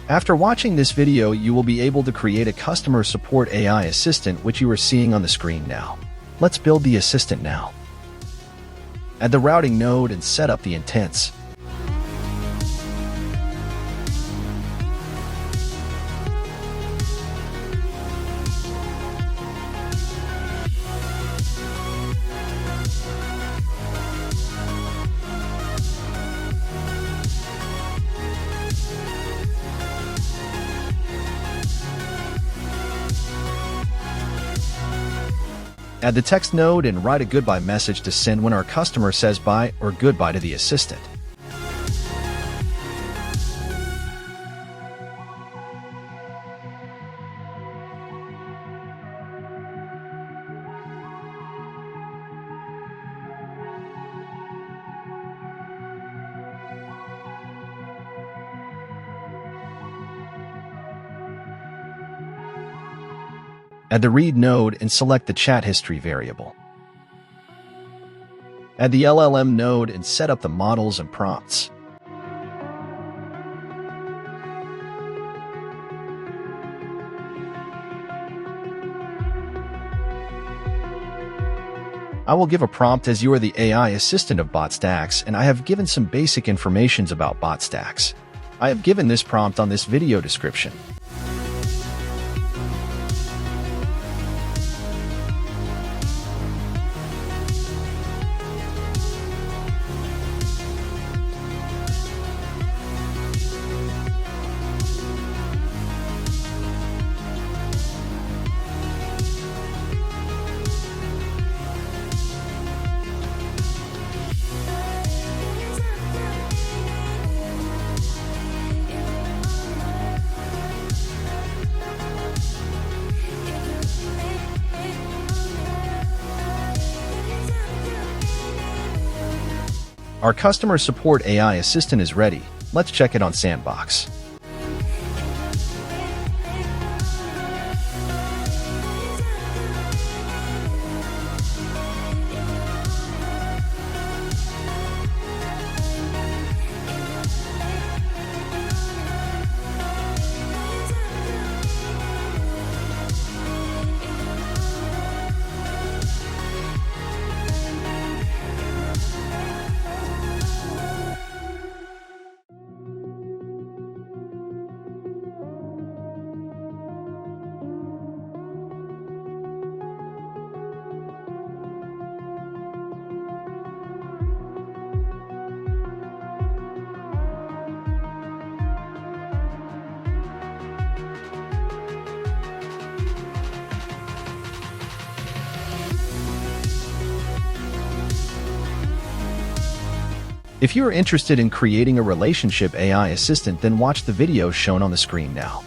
After watching this video, you will be able to create a customer support AI assistant which you are seeing on the screen now. Let's build the assistant now. Add the routing node and set up the intents. Add the text node and write a goodbye message to send when our customer says bye or goodbye to the assistant. Add the read node and select the chat history variable. Add the LLM node and set up the models and prompts. I will give a prompt as you are the AI assistant of Botstacks, and I have given some basic information about Botstacks. I have given this prompt on this video description. Our customer support AI assistant is ready. Let's check it on Sandbox. If you are interested in creating a relationship AI assistant, then watch the video shown on the screen now.